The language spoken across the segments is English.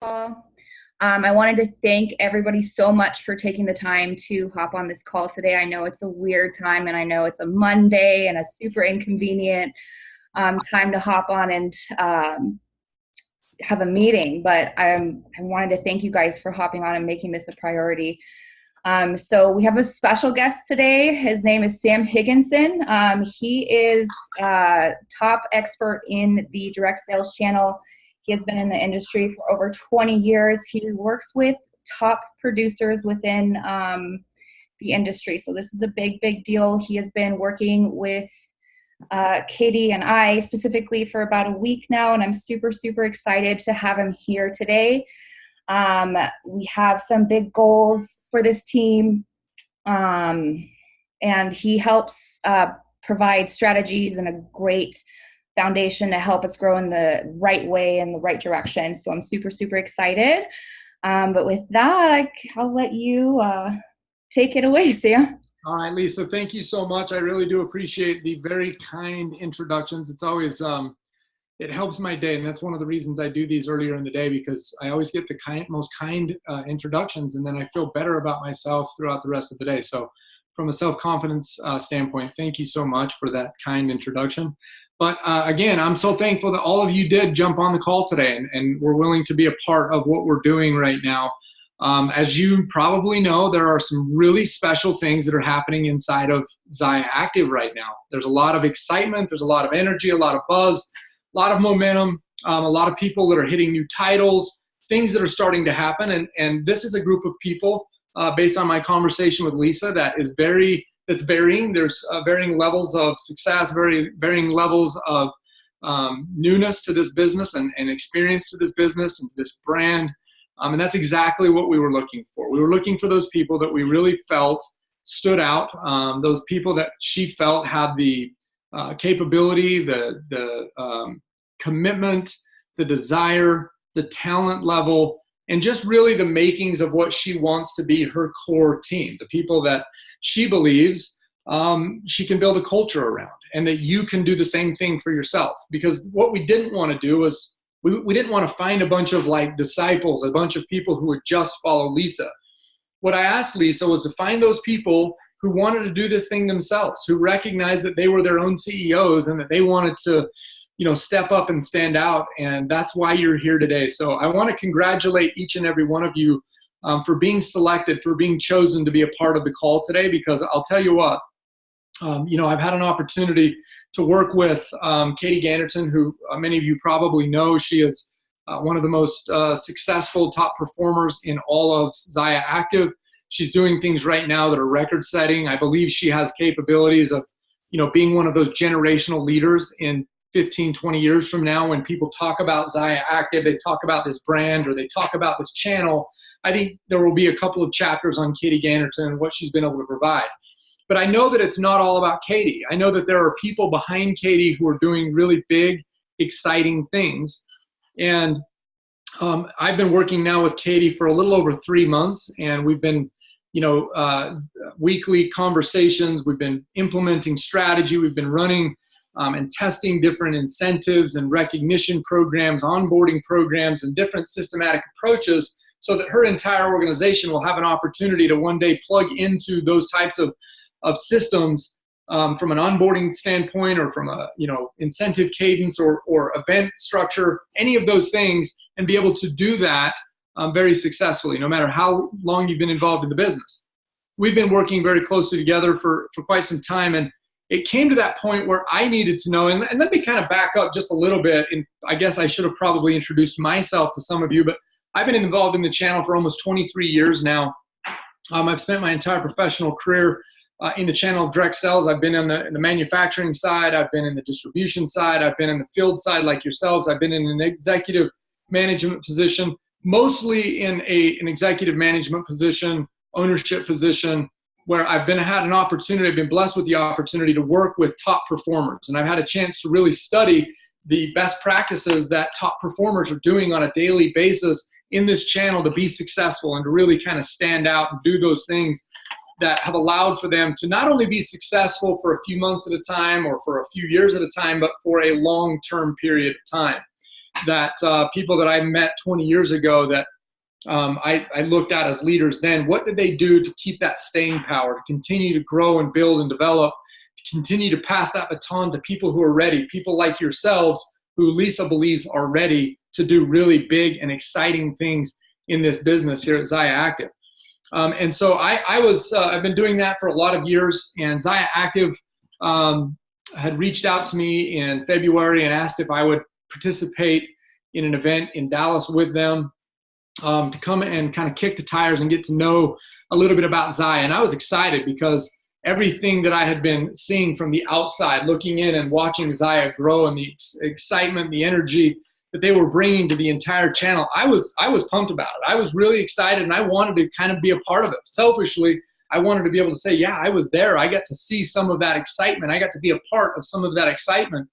Paul. I wanted to thank everybody so much for taking the time to hop on this call today. I know it's a weird time and I know it's a Monday and a super inconvenient time to hop on and have a meeting, but I wanted to thank you guys for hopping on and making this a priority. So we have a special guest today. His name is Sam Higginson. He is a top expert in the direct sales channel. He has been in the industry for over 20 years. He works with top producers within the industry. So this is a big, big deal. He has been working with Katie and I specifically for about a week now, and I'm super, super excited to have him here today. We have some big goals for this team, and he helps provide strategies and a great foundation to help us grow in the right way and the right direction. So I'm super, super excited. But with that, I'll let you take it away, Sam. All right, Lisa, thank you so much. I really do appreciate the very kind introductions. It's always, it helps my day. And that's one of the reasons I do these earlier in the day, because I always get the most kind introductions, and then I feel better about myself throughout the rest of the day. So from a self-confidence standpoint, thank you so much for that kind introduction. But again, I'm so thankful that all of you did jump on the call today and were willing to be a part of what we're doing right now. As you probably know, there are some really special things that are happening inside of Zaya Active right now. There's a lot of excitement, there's a lot of energy, a lot of buzz, a lot of momentum, a lot of people that are hitting new titles, things that are starting to happen. And this is a group of people, based on my conversation with Lisa, that's varying. There's varying levels of success, varying levels of newness to this business and experience to this business and this brand. And that's exactly what we were looking for. We were looking for those people that we really felt stood out, those people that she felt had the capability, the commitment, the desire, the talent level, and just really the makings of what she wants to be her core team, the people that she believes she can build a culture around, and that you can do the same thing for yourself. Because what we didn't want to do was we didn't want to find a bunch of like disciples, a bunch of people who would just follow Lisa. What I asked Lisa was to find those people who wanted to do this thing themselves, who recognized that they were their own CEOs and that they wanted to, step up and stand out. And that's why you're here today. So I want to congratulate each and every one of you for being selected, for being chosen to be a part of the call today, because I'll tell you what, I've had an opportunity to work with Katie Ganderton, who many of you probably know. She is one of the most successful top performers in all of Zaya Active. She's doing things right now that are record-setting. I believe she has capabilities of, being one of those generational leaders in 15, 20 years from now. When people talk about Zaya Active, they talk about this brand or they talk about this channel. I think there will be a couple of chapters on Katie Ganderton and what she's been able to provide. But I know that it's not all about Katie. I know that there are people behind Katie who are doing really big, exciting things. And I've been working now with Katie for a little over 3 months, and we've been, weekly conversations. We've been implementing strategy. We've been running and testing different incentives and recognition programs, onboarding programs, and different systematic approaches, so that her entire organization will have an opportunity to one day plug into those types of systems from an onboarding standpoint, or from a incentive cadence or event structure, any of those things, and be able to do that very successfully, no matter how long you've been involved in the business. We've been working very closely together for quite some time, and it came to that point where I needed to know, and let me kind of back up just a little bit, and I guess I should have probably introduced myself to some of you, but I've been involved in the channel for almost 23 years now. I've spent my entire professional career in the channel of direct sales. I've been in the manufacturing side. I've been in the distribution side. I've been in the field side like yourselves. I've been in an executive management position, mostly in an executive management position, ownership position, where I've had an opportunity, I've been blessed with the opportunity to work with top performers. And I've had a chance to really study the best practices that top performers are doing on a daily basis in this channel to be successful and to really kind of stand out and do those things that have allowed for them to not only be successful for a few months at a time or for a few years at a time, but for a long-term period of time. that people that I met 20 years ago that I looked at as leaders then. What did they do to keep that staying power, to continue to grow and build and develop, to continue to pass that baton to people who are ready, people like yourselves who Lisa believes are ready to do really big and exciting things in this business here at Zaya Active. And so I've been doing that for a lot of years, and Zaya Active had reached out to me in February and asked if I would participate in an event in Dallas with them, to come and kind of kick the tires and get to know a little bit about Zaya. And I was excited because everything that I had been seeing from the outside, looking in and watching Zaya grow, and the excitement, the energy that they were bringing to the entire channel, I was pumped about it. I was really excited, and I wanted to kind of be a part of it. Selfishly, I wanted to be able to say, yeah, I was there. I got to see some of that excitement. I got to be a part of some of that excitement,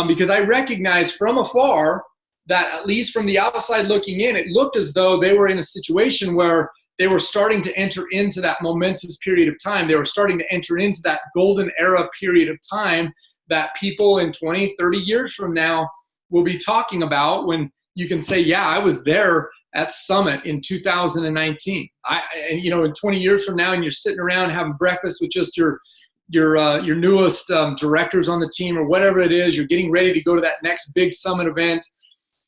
because I recognized from afar that, at least from the outside looking in, it looked as though they were in a situation where they were starting to enter into that momentous period of time. They were starting to enter into that golden era period of time that people in 20, 30 years from now will be talking about, when you can say, yeah, I was there at Summit in 2019. And in 20 years from now, and you're sitting around having breakfast with just your newest directors on the team, or whatever it is, you're getting ready to go to that next big Summit event,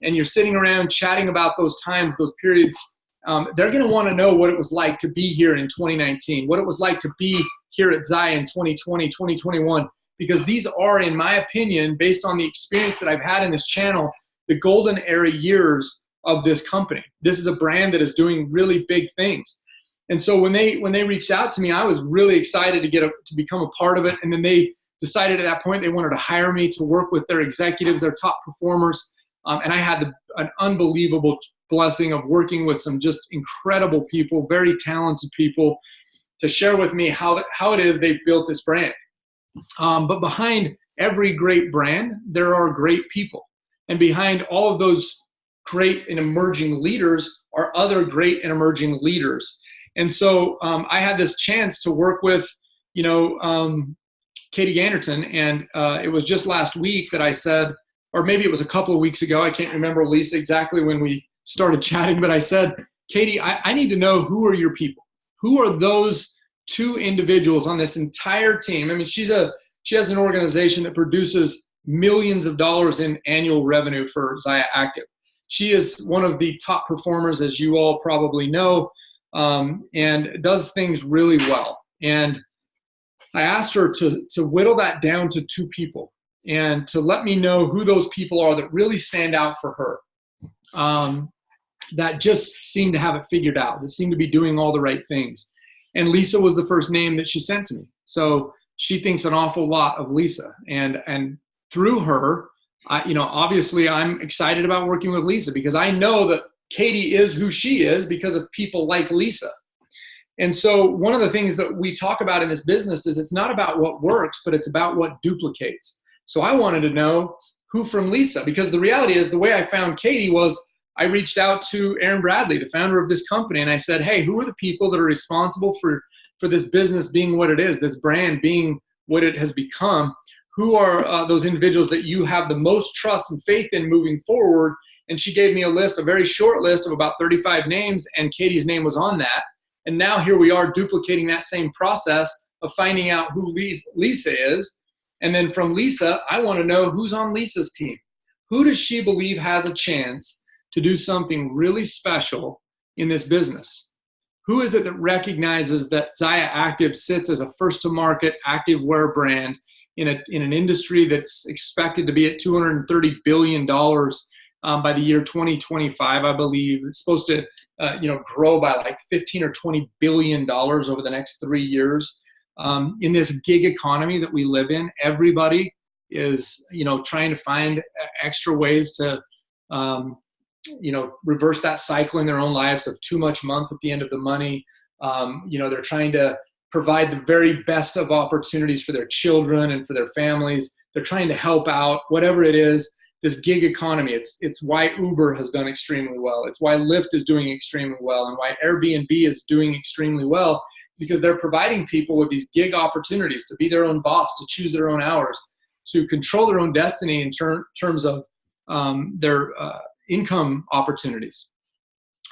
and you're sitting around chatting about those times, those periods. They're going to want to know what it was like to be here in 2019, what it was like to be here at Zaya in 2020, 2021, because these are, in my opinion, based on the experience that I've had in this channel, the golden era years of this company. This is a brand that is doing really big things. And so when they reached out to me, I was really excited to become a part of it. And then they decided at that point they wanted to hire me to work with their executives, their top performers. And I had an unbelievable blessing of working with some just incredible people, very talented people, to share with me how it is they've built this brand. But behind every great brand, there are great people. And behind all of those great and emerging leaders are other great and emerging leaders. And so I had this chance to work with, Katie Ganderton. And it was just last week that I said, or maybe it was a couple of weeks ago, I can't remember, Lisa, exactly when we started chatting, but I said, Katie, I need to know, who are your people? Who are those two individuals on this entire team? I mean, she has an organization that produces millions of dollars in annual revenue for Zaya Active. She is one of the top performers, as you all probably know, and does things really well. And I asked her to whittle that down to two people, and to let me know who those people are that really stand out for her, that just seem to have it figured out, that seem to be doing all the right things. And Lisa was the first name that she sent to me. So she thinks an awful lot of Lisa. And through her, obviously I'm excited about working with Lisa, because I know that Katie is who she is because of people like Lisa. And so one of the things that we talk about in this business is it's not about what works, but it's about what duplicates. So I wanted to know who from Lisa, because the reality is, the way I found Katie was I reached out to Aaron Bradley, the founder of this company, and I said, hey, who are the people that are responsible for this business being what it is, this brand being what it has become? Who are those individuals that you have the most trust and faith in moving forward? And she gave me a very short list of about 35 names, and Katie's name was on that. And now here we are duplicating that same process of finding out who Lisa is. And then from Lisa, I want to know who's on Lisa's team. Who does she believe has a chance to do something really special in this business? Who is it that recognizes that Zaya Active sits as a first-to-market active wear brand in an industry that's expected to be at $230 billion by the year 2025, I believe? It's supposed to grow by like $15 or $20 billion over the next 3 years. In this gig economy that we live in, everybody is trying to find extra ways to reverse that cycle in their own lives of too much month at the end of the money. They're trying to provide the very best of opportunities for their children and for their families. They're trying to help out, whatever it is. This gig economy, it's why Uber has done extremely well. It's why Lyft is doing extremely well, and why Airbnb is doing extremely well, because they're providing people with these gig opportunities to be their own boss, to choose their own hours, to control their own destiny in terms of income opportunities.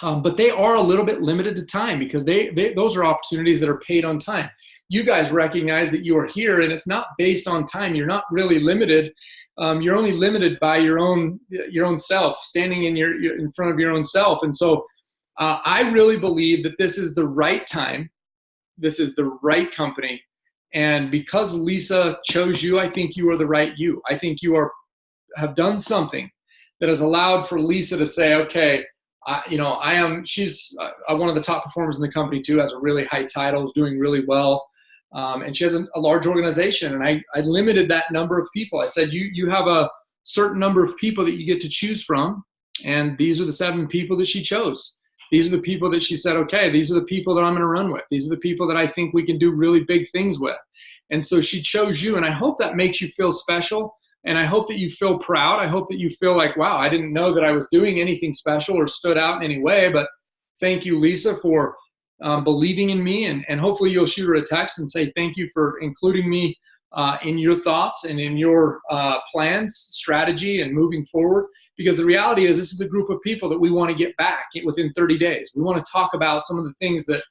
But they are a little bit limited to time because those are opportunities that are paid on time. You guys recognize that you are here and it's not based on time. You're not really limited. You're only limited by your own self, standing in front of your own self. And so I really believe that this is the right time. This is the right company. And because Lisa chose you, I think you are the right you. I think you have done something that has allowed for Lisa to say, okay, she's one of the top performers in the company too, has a really high title, is doing really well. And she has a large organization. And I limited that number of people. I said, you have a certain number of people that you get to choose from. And these are the 7 people that she chose. These are the people that she said, okay, these are the people that I'm going to run with. These are the people that I think we can do really big things with. And so she chose you. And I hope that makes you feel special. And I hope that you feel proud. I hope that you feel like, wow, I didn't know that I was doing anything special or stood out in any way. But thank you, Lisa, for believing in me. And hopefully you'll shoot her a text and say thank you for including me in your thoughts and in your plans, strategy, and moving forward. Because the reality is this is a group of people that we want to get back within 30 days. We want to talk about some of the things that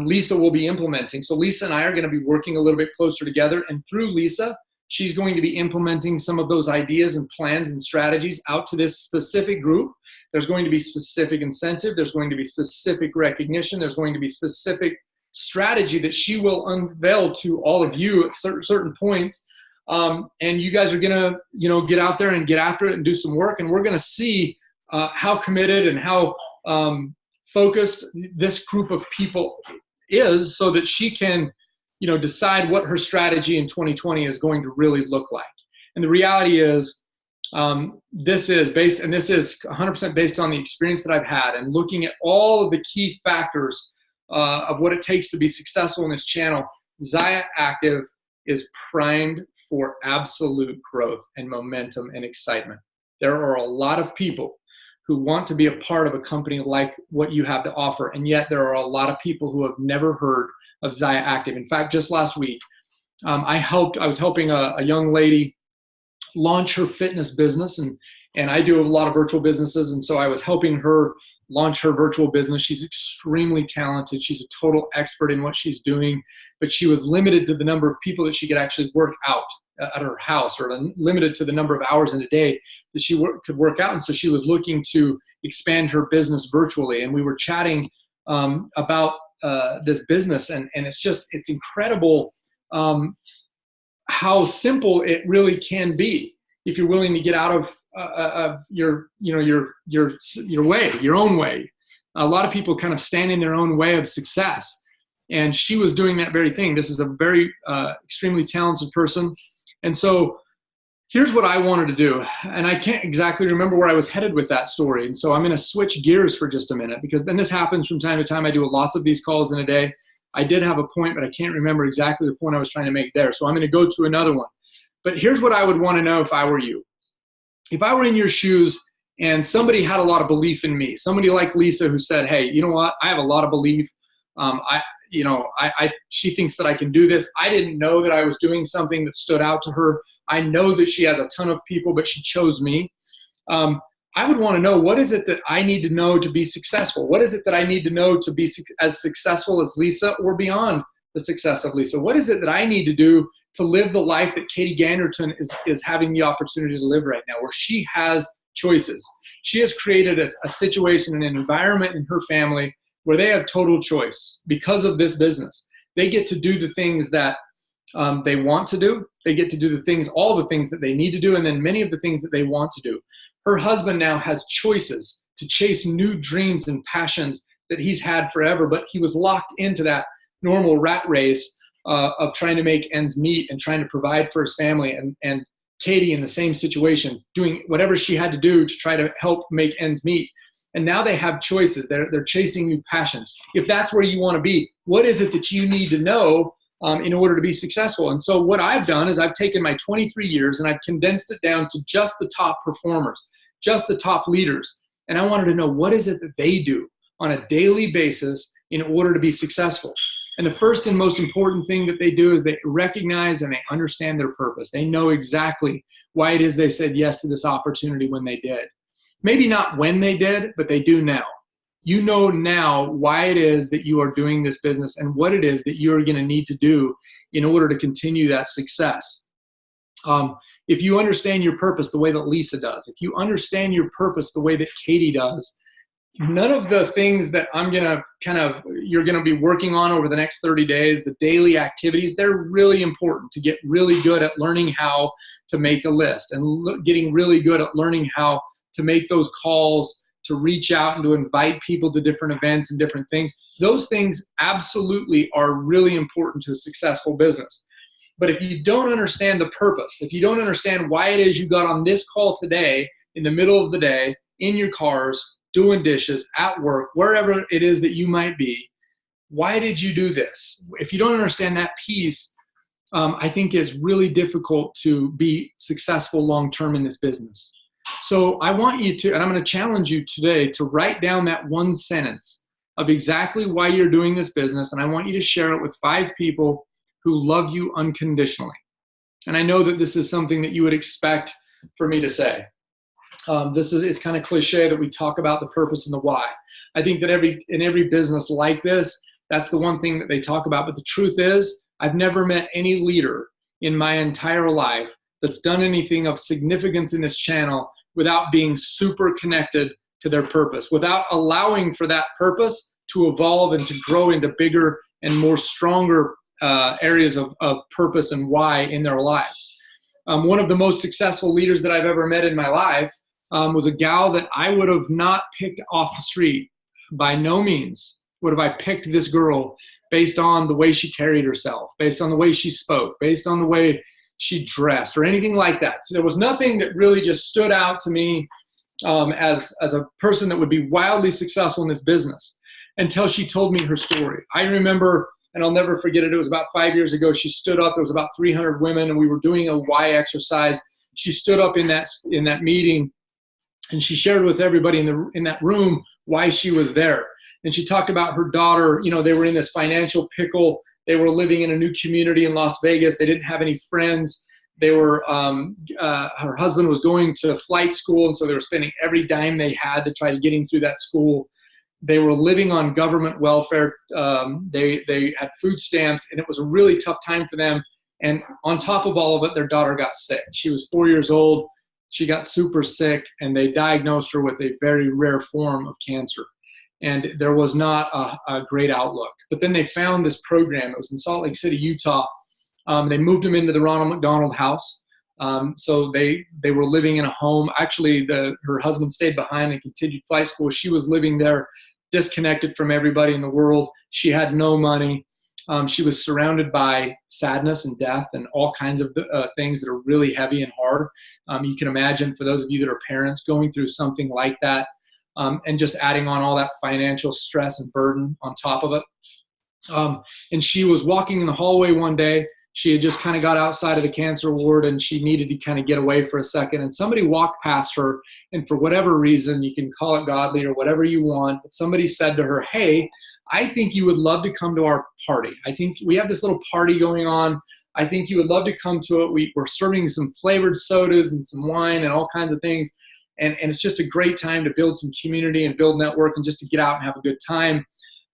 Lisa will be implementing. So Lisa and I are going to be working a little bit closer together. And through Lisa, she's going to be implementing some of those ideas and plans and strategies out to this specific group. There's going to be specific incentive. There's going to be specific recognition. There's going to be specific strategy that she will unveil to all of you at certain points. And you guys are going to, get out there and get after it and do some work. And we're going to see how committed and how focused this group of people is so that she can decide what her strategy in 2020 is going to really look like. And the reality is, this is 100% based on the experience that I've had and looking at all of the key factors of what it takes to be successful in this channel. Zaya Active is primed for absolute growth and momentum and excitement. There are a lot of people who want to be a part of a company like what you have to offer, and yet there are a lot of people who have never heard of Zaya Active. In fact, just last week, I was helping a young lady launch her fitness business, and I do a lot of virtual businesses, and so I was helping her launch her virtual business. She's extremely talented. She's a total expert in what she's doing, but she was limited to the number of people that she could actually work out at her house, or limited to the number of hours in a day that she could work out. And so she was looking to expand her business virtually, and we were chatting about this business, and it's incredible how simple it really can be if you're willing to get out of your way, your own way. A lot of people kind of stand in their own way of success, and she was doing that very thing. This is a very extremely talented person, and so here's what I wanted to do, and I can't exactly remember where I was headed with that story, and so I'm going to switch gears for just a minute, because then this happens from time to time. I do lots of these calls in a day. I did have a point, but I can't remember exactly the point I was trying to make there, so I'm going to go to another one. But here's what I would want to know if I were you. If I were in your shoes and somebody had a lot of belief in me, somebody like Lisa who said, hey, you know what, I have a lot of belief. She thinks that I can do this. I didn't know that I was doing something that stood out to her. I know that she has a ton of people, but she chose me. I would want to know, what is it that I need to know to be successful? What is it that I need to know to be as successful as Lisa or beyond the success of Lisa? What is it that I need to do to live the life that Katie Ganderton is having the opportunity to live right now, where she has choices? She has created a situation and an environment in her family where they have total choice because of this business. They get to do the things that they want to do. They get to do all the things that they need to do, and then many of the things that they want to do. Her husband now has choices to chase new dreams and passions that he's had forever, but he was locked into that normal rat race of trying to make ends meet and trying to provide for his family. And Katie in the same situation, doing whatever she had to do to try to help make ends meet. And now they have choices. They're chasing new passions. If that's where you want to be, what is it that you need to know in order to be successful? And so what I've done is I've taken my 23 years and I've condensed it down to just the top performers, just the top leaders. And I wanted to know, what is it that they do on a daily basis in order to be successful? And the first and most important thing that they do is they recognize and they understand their purpose. They know exactly why it is they said yes to this opportunity when they did. Maybe not when they did, but they do now. You know now why it is that you are doing this business and what it is that you're going to need to do in order to continue that success. If you understand your purpose the way that Lisa does, if you understand your purpose the way that Katie does, none of the things that you're going to be working on over the next 30 days, the daily activities, they're really important to get really good at learning how to make a list and getting really good at learning how to make those calls, to reach out and to invite people to different events and different things. Those things absolutely are really important to a successful business. But if you don't understand the purpose, if you don't understand why it is you got on this call today in the middle of the day, in your cars, doing dishes, at work, wherever it is that you might be, why did you do this? If you don't understand that piece, I think it's really difficult to be successful long-term in this business. So I want you to, and I'm going to challenge you today to write down that one sentence of exactly why you're doing this business, and I want you to share it with 5 people who love you unconditionally. And I know that this is something that you would expect for me to say. It's kind of cliche that we talk about the purpose and the why. I think that in every business like this, that's the one thing that they talk about. But the truth is, I've never met any leader in my entire life that's done anything of significance in this channel without being super connected to their purpose, without allowing for that purpose to evolve and to grow into bigger and more stronger areas of purpose and why in their lives. One of the most successful leaders that I've ever met in my life was a gal that I would have not picked off the street. By no means would have I picked this girl based on the way she carried herself, based on the way she spoke, based on the way she dressed, or anything like that. So there was nothing that really just stood out to me as a person that would be wildly successful in this business until she told me her story. I remember, and I'll never forget it, it was about 5 years ago, she stood up, there was about 300 women, and we were doing a why exercise. She stood up in that meeting, and she shared with everybody in that room why she was there. And she talked about her daughter. They were in this financial pickle. They were living in a new community in Las Vegas. They didn't have any friends. They were, her husband was going to flight school, and so they were spending every dime they had to try to get him through that school. They were living on government welfare. They had food stamps, and it was a really tough time for them. And on top of all of it, their daughter got sick. She was 4 years old. She got super sick, and they diagnosed her with a very rare form of cancer. And there was not a great outlook. But then they found this program. It was in Salt Lake City, Utah. They moved them into the Ronald McDonald House. So they were living in a home. Actually, her husband stayed behind and continued flight school. She was living there, disconnected from everybody in the world. She had no money. She was surrounded by sadness and death and all kinds of things that are really heavy and hard. You can imagine, for those of you that are parents, going through something like that, and just adding on all that financial stress and burden on top of it. And she was walking in the hallway one day. She had just kind of got outside of the cancer ward, and she needed to kind of get away for a second. And somebody walked past her, and for whatever reason, you can call it godly or whatever you want, but somebody said to her, "Hey, I think you would love to come to our party. I think we have this little party going on. I think you would love to come to it. We're serving some flavored sodas and some wine and all kinds of things. And it's just a great time to build some community and build network and just to get out and have a good time.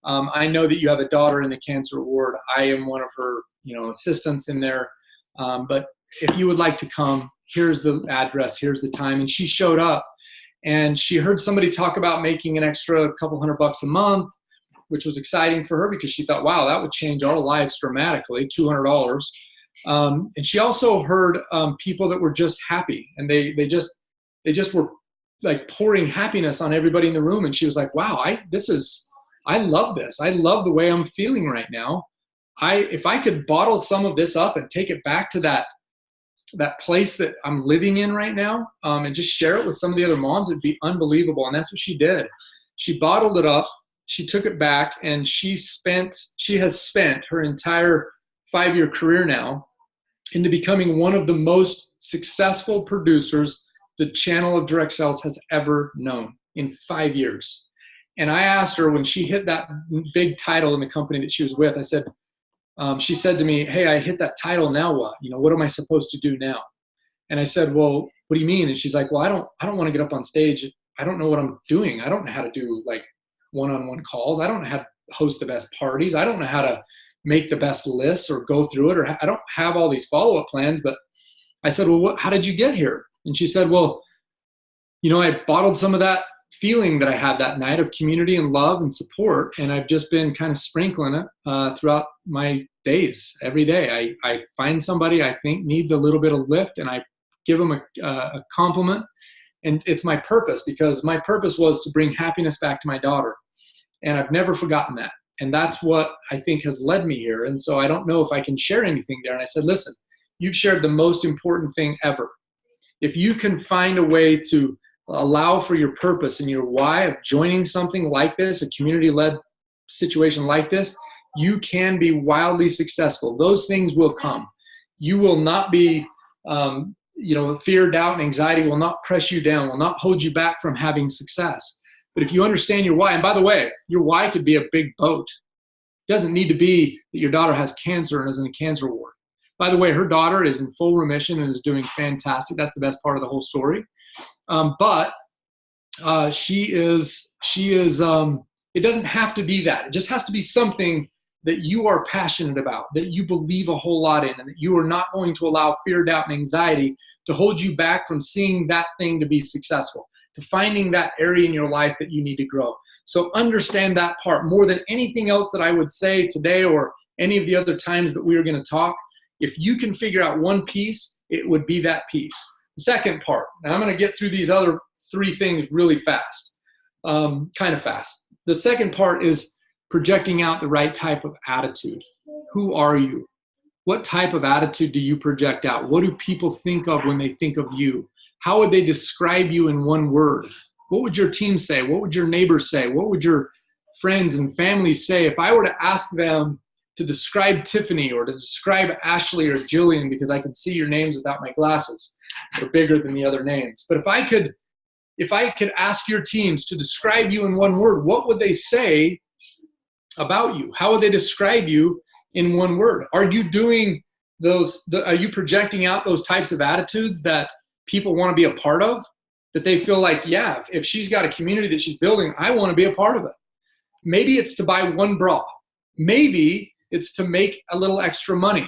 I know that you have a daughter in the cancer ward. I am one of her, assistants in there. But if you would like to come, here's the address, here's the time." And she showed up, and she heard somebody talk about making an extra couple $100 a month, which was exciting for her because she thought, wow, that would change our lives dramatically, $200. And she also heard people that were just happy, and they just were like pouring happiness on everybody in the room. And she was like, wow, I love this. I love the way I'm feeling right now. If I could bottle some of this up and take it back to that place that I'm living in right now, and just share it with some of the other moms, it'd be unbelievable. And that's what she did. She bottled it up. She took it back, and she has spent her entire 5-year career now into becoming one of the most successful producers the channel of direct sales has ever known in 5 years. And I asked her, when she hit that big title in the company that she was with, I said, she said to me, "Hey, I hit that title. Now what? What am I supposed to do now?" And I said, "Well, what do you mean?" And she's like, "Well, I don't want to get up on stage. I don't know what I'm doing. I don't know how to do like one-on-one calls. I don't know how to host the best parties. I don't know how to make the best lists or go through it, or I don't have all these follow-up plans." But I said, "Well, how did you get here?" And she said, "Well, I bottled some of that feeling that I had that night of community and love and support, and I've just been kind of sprinkling it throughout my days. Every day I find somebody I think needs a little bit of lift, and I give them a compliment. And it's my purpose, because my purpose was to bring happiness back to my daughter, and I've never forgotten that. And that's what I think has led me here. And so I don't know if I can share anything there." And I said, "Listen, you've shared the most important thing ever. If you can find a way to allow for your purpose and your why of joining something like this, a community-led situation like this, you can be wildly successful. Those things will come. You will not be, fear, doubt, and anxiety will not press you down, will not hold you back from having success. But if you understand your why," and by the way, your why could be a big boat. It doesn't need to be that your daughter has cancer and is in a cancer ward. By the way, her daughter is in full remission and is doing fantastic. That's the best part of the whole story. But she is, it doesn't have to be that. It just has to be something that you are passionate about, that you believe a whole lot in, and that you are not going to allow fear, doubt, and anxiety to hold you back from seeing that thing to be successful, to finding that area in your life that you need to grow. So understand that part more than anything else that I would say today or any of the other times that we are going to talk. If you can figure out one piece, it would be that piece. The second part, now I'm going to get through these other three things really fast, kind of fast. The second part is projecting out the right type of attitude. Who are you? What type of attitude do you project out? What do people think of when they think of you? How would they describe you in one word? What would your team say? What would your neighbors say? What would your friends and family say if I were to ask them to describe Tiffany or to describe Ashley or Jillian, because I can see your names without my glasses. They're bigger than the other names. But if I could ask your teams to describe you in one word, what would they say about you? How would they describe you in one word? Are you doing are you projecting out those types of attitudes that people want to be a part of? That they feel like, yeah, if she's got a community that she's building, I want to be a part of it. Maybe it's to buy one bra. Maybe it's to make a little extra money.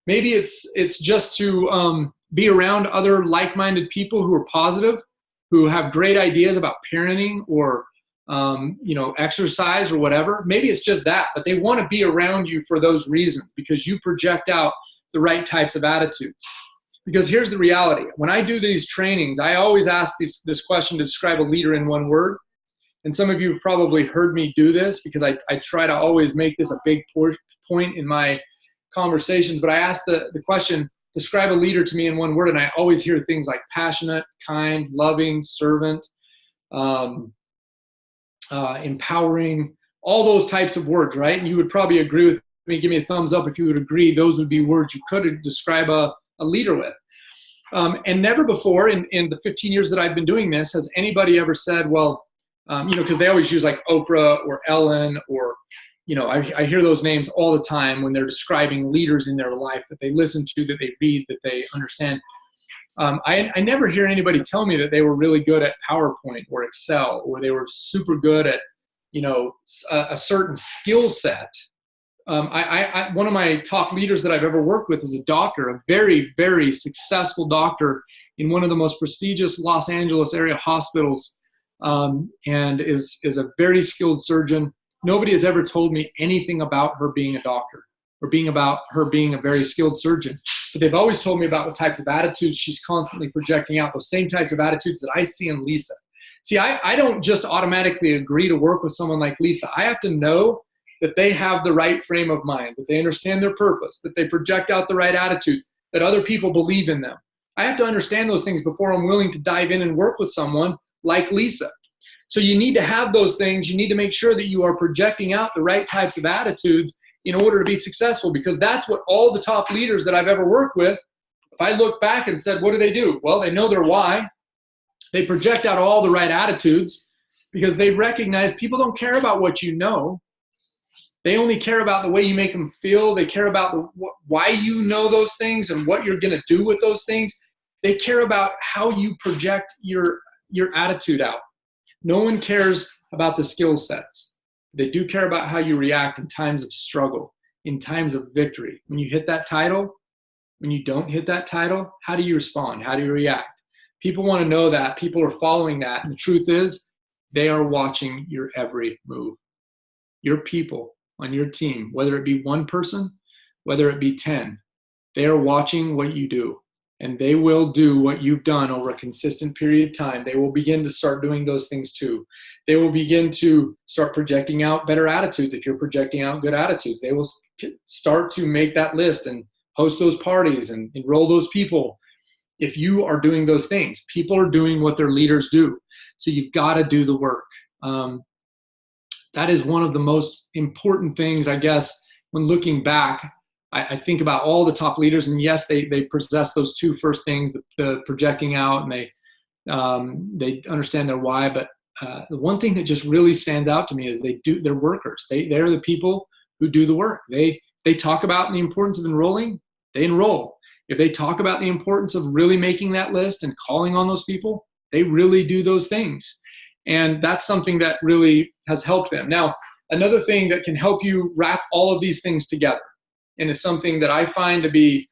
Maybe it's just to be around other like-minded people who are positive, who have great ideas about parenting or exercise or whatever. Maybe it's just that, but they want to be around you for those reasons, because you project out the right types of attitudes. Because here's the reality. When I do these trainings, I always ask this question to describe a leader in one word. And some of you have probably heard me do this, because I try to always make this a big point in my conversations. But I ask the question, describe a leader to me in one word. And I always hear things like passionate, kind, loving, servant, empowering, all those types of words, right? And you would probably agree with me. Give me a thumbs up if you would agree those would be words you could describe a leader with. And never before in the 15 years that I've been doing this has anybody ever said, well, because they always use like Oprah or Ellen or, I hear those names all the time when they're describing leaders in their life that they listen to, that they read, that they understand. I never hear anybody tell me that they were really good at PowerPoint or Excel, or they were super good at, a certain skill set. One of my top leaders that I've ever worked with is a doctor, a very, very successful doctor in one of the most prestigious Los Angeles area hospitals, and is a very skilled surgeon. Nobody has ever told me anything about her being a doctor or about her being a very skilled surgeon. But they've always told me about the types of attitudes she's constantly projecting out, those same types of attitudes that I see in Lisa. See, I don't just automatically agree to work with someone like Lisa. I have to know that they have the right frame of mind, that they understand their purpose, that they project out the right attitudes, that other people believe in them. I have to understand those things before I'm willing to dive in and work with someone like Lisa. So you need to have those things. You need to make sure that you are projecting out the right types of attitudes in order to be successful, because that's what all the top leaders that I've ever worked with, if I look back and said, what do? Well, they know their why. They project out all the right attitudes because they recognize people don't care about what you know. They only care about the way you make them feel. They care about why you know those things and what you're going to do with those things. They care about how you project your attitude out. No one cares about the skill sets. They do care about how you react in times of struggle, in times of victory. When you hit that title, when you don't hit that title, how do you respond? How do you react? People want to know that. People are following that. And the truth is, they are watching your every move. Your people on your team, whether it be one person, whether it be 10, they are watching what you do. And they will do what you've done over a consistent period of time. They will begin to start doing those things too. They will begin to start projecting out better attitudes if you're projecting out good attitudes. They will start to make that list and host those parties and enroll those people. If you are doing those things, people are doing what their leaders do. So you've got to do the work. That is one of the most important things, I guess, when looking back. I think about all the top leaders, and yes, they possess those two first things, the projecting out, and they understand their why. But the one thing that just really stands out to me is they're workers. They're the people who do the work. They talk about the importance of enrolling, they enroll. If they talk about the importance of really making that list and calling on those people, they really do those things. And that's something that really has helped them. Now, another thing that can help you wrap all of these things together, and is something that I find to be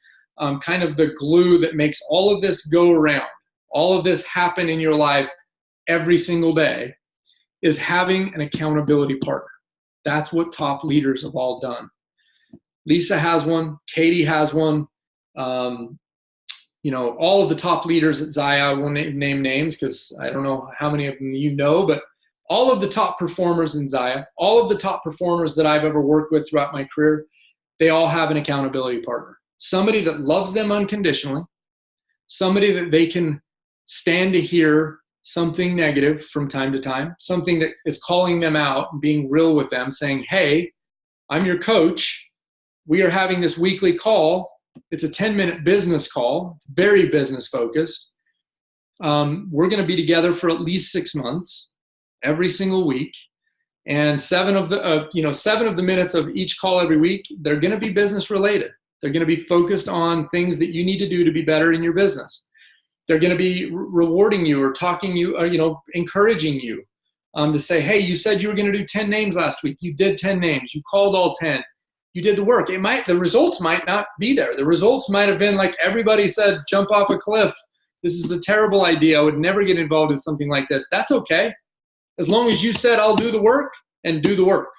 kind of the glue that makes all of this go around, all of this happen in your life every single day, is having an accountability partner. That's what top leaders have all done. Lisa has one. Katie has one. All of the top leaders at Zaya, I won't name names because I don't know how many of them you know, but all of the top performers in Zaya, all of the top performers that I've ever worked with throughout my career, they all have an accountability partner. Somebody that loves them unconditionally, somebody that they can stand to hear something negative from time to time, something that is calling them out and being real with them, saying, hey, I'm your coach. We are having this weekly call. It's a 10-minute business call. It's very business focused. We're going to be together for at least 6 months, every single week. And 7 of the minutes of each call every week, they're going to be business related. They're going to be focused on things that you need to do to be better in your business. They're going to be rewarding you or talking you, or, encouraging you to say, hey, you said you were going to do 10 names last week. You did 10 names. You called all 10. You did the work. The results might not be there. The results might have been like everybody said, jump off a cliff. This is a terrible idea. I would never get involved in something like this. That's okay. As long as you said, I'll do the work, and do the work.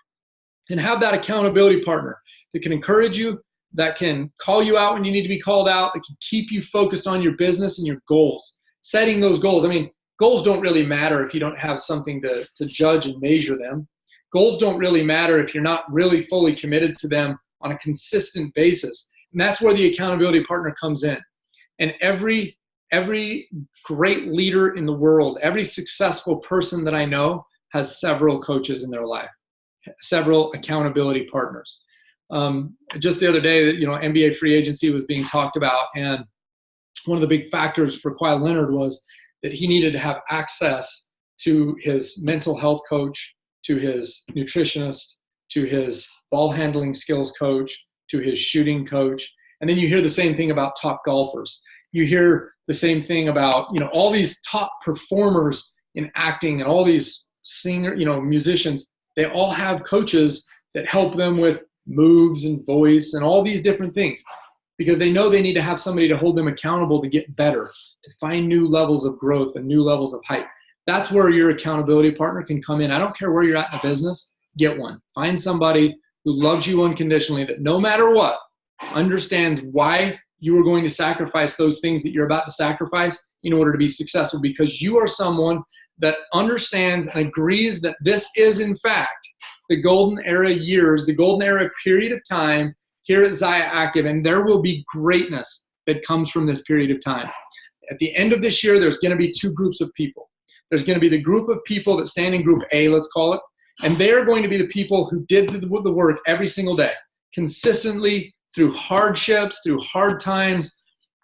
And have that accountability partner that can encourage you, that can call you out when you need to be called out, that can keep you focused on your business and your goals. Setting those goals. I mean, goals don't really matter if you don't have something to judge and measure them. Goals don't really matter if you're not really fully committed to them on a consistent basis. And that's where the accountability partner comes in. And every great leader in the world, every successful person that I know has several coaches in their life, several accountability partners. Just the other day, NBA free agency was being talked about, and one of the big factors for Kawhi Leonard was that he needed to have access to his mental health coach, to his nutritionist, to his ball handling skills coach, to his shooting coach. And then you hear the same thing about top golfers. You hear the same thing about, all these top performers in acting and all these musicians. They all have coaches that help them with moves and voice and all these different things, because they know they need to have somebody to hold them accountable to get better, to find new levels of growth and new levels of height. That's where your accountability partner can come in. I don't care where you're at in the business, get one. Find somebody who loves you unconditionally, that no matter what, understands why you are going to sacrifice those things that you're about to sacrifice in order to be successful, because you are someone that understands and agrees that this is, in fact, the golden era years, the golden era period of time here at Zaya Active, and there will be greatness that comes from this period of time. At the end of this year, there's going to be 2 groups of people. There's going to be the group of people that stand in group A, let's call it, and they're going to be the people who did the work every single day, consistently, through hardships, through hard times.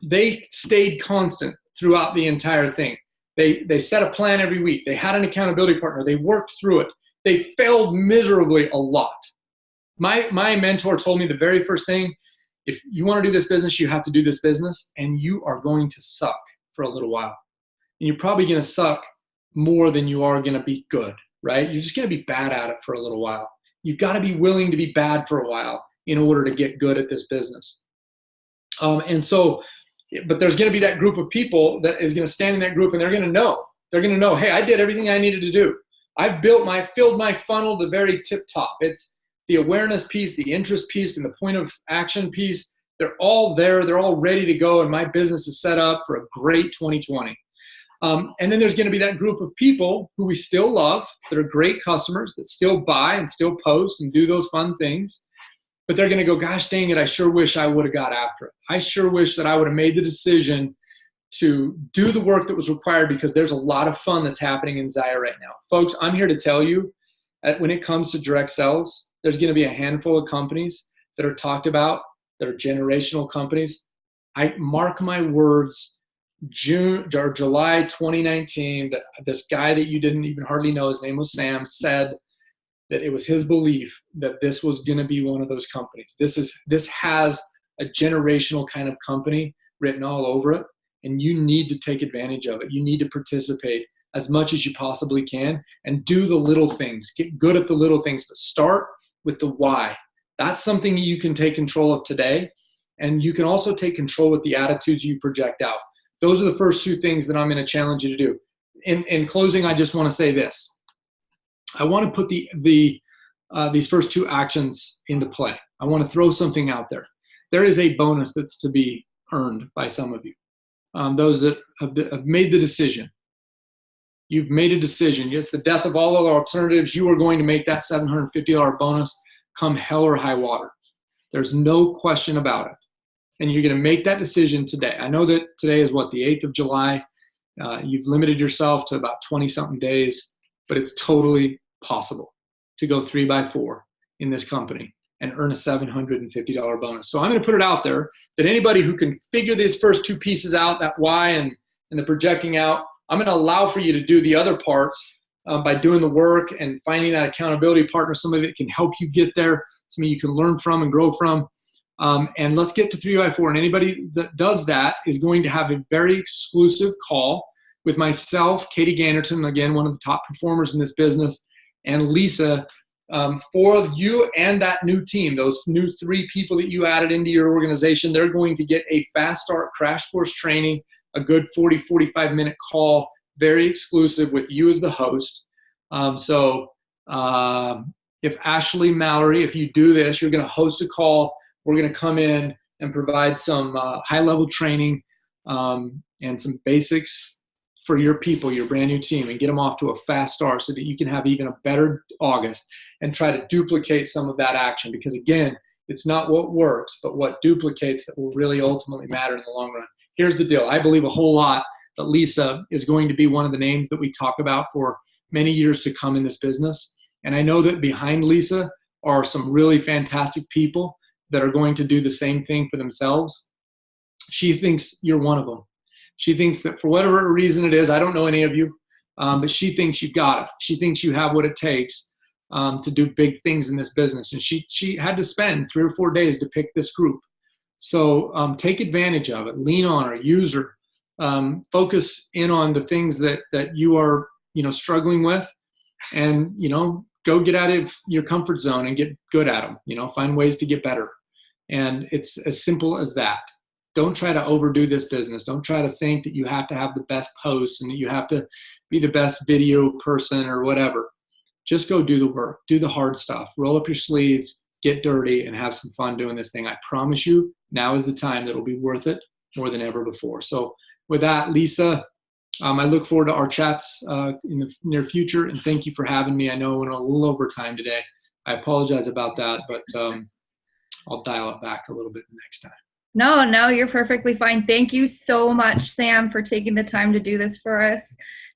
They stayed constant throughout the entire thing. They set a plan every week. They had an accountability partner. They worked through it. They failed miserably a lot. My mentor told me the very first thing, if you want to do this business, you have to do this business, and you are going to suck for a little while. And you're probably going to suck more than you are going to be good, right? You're just going to be bad at it for a little while. You've got to be willing to be bad for a while in order to get good at this business. But there's going to be that group of people that is going to stand in that group, and they're going to know, hey, I did everything I needed to do. I've filled my funnel to the very tip top. It's the awareness piece, the interest piece, and the point of action piece. They're all there. They're all ready to go, and my business is set up for a great 2020. And then there's going to be that group of people who we still love, that are great customers, that still buy and still post and do those fun things. But they're going to go, gosh, dang it, I sure wish I would have got after it. I sure wish that I would have made the decision to do the work that was required, because there's a lot of fun that's happening in Zaya right now. Folks, I'm here to tell you that when it comes to direct sales, there's going to be a handful of companies that are talked about that are generational companies. I mark my words, June or July 2019, that this guy that you didn't even hardly know, his name was Sam, said that it was his belief that this was going to be one of those companies. This has a generational kind of company written all over it, and you need to take advantage of it. You need to participate as much as you possibly can and do the little things. Get good at the little things, but start with the why. That's something you can take control of today, and you can also take control with the attitudes you project out. Those are the first two things that I'm going to challenge you to do. In closing, I just want to say this. I want to put these first two actions into play. I want to throw something out there. There is a bonus that's to be earned by some of you. Those that have made the decision. You've made a decision. It's the death of all other alternatives. You are going to make that $750 bonus come hell or high water. There's no question about it. And you're going to make that decision today. I know that today is the 8th of July. You've limited yourself to about 20-something days, but it's totally possible to go 3x4 in this company and earn a $750 bonus. So I'm going to put it out there that anybody who can figure these first two pieces out, that why and the projecting out, I'm going to allow for you to do the other parts by doing the work and finding that accountability partner, somebody that can help you get there, somebody you can learn from and grow from. And let's get to 3x4. And anybody that does that is going to have a very exclusive call with myself, Katie Ganderton, again, one of the top performers in this business, and Lisa, for you and that new team, those new 3 people that you added into your organization. They're going to get a fast start crash course training, a good 45-minute call, very exclusive with you as the host. If Ashley Mallory, if you do this, you're going to host a call. We're going to come in and provide some high-level training and some basics for your people, your brand new team, and get them off to a fast start so that you can have even a better August and try to duplicate some of that action. Because again, it's not what works, but what duplicates that will really ultimately matter in the long run. Here's the deal. I believe a whole lot that Lisa is going to be one of the names that we talk about for many years to come in this business. And I know that behind Lisa are some really fantastic people that are going to do the same thing for themselves. She thinks you're one of them. She thinks that for whatever reason it is, I don't know any of you, but she thinks you've got it. She thinks you have what it takes to do big things in this business. And she had to spend 3 or 4 days to pick this group. So take advantage of it. Lean on her, use her. Focus in on the things that you are struggling with, and go get out of your comfort zone and get good at them. Find ways to get better. And it's as simple as that. Don't try to overdo this business. Don't try to think that you have to have the best posts and that you have to be the best video person or whatever. Just go do the work. Do the hard stuff. Roll up your sleeves, get dirty, and have some fun doing this thing. I promise you, now is the time that will be worth it more than ever before. So with that, Lisa, I look forward to our chats in the near future, and thank you for having me. I know I went a little over time today. I apologize about that, but I'll dial it back a little bit next time. No, you're perfectly fine. Thank you so much, Sam, for taking the time to do this for us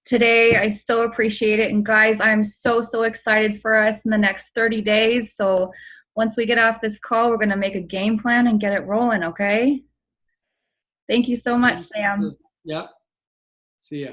today. I so appreciate it. And guys, I'm so excited for us in the next 30 days. So once we get off this call, we're going to make a game plan and get it rolling, okay? Thank you so much, Sam. Yep. See ya.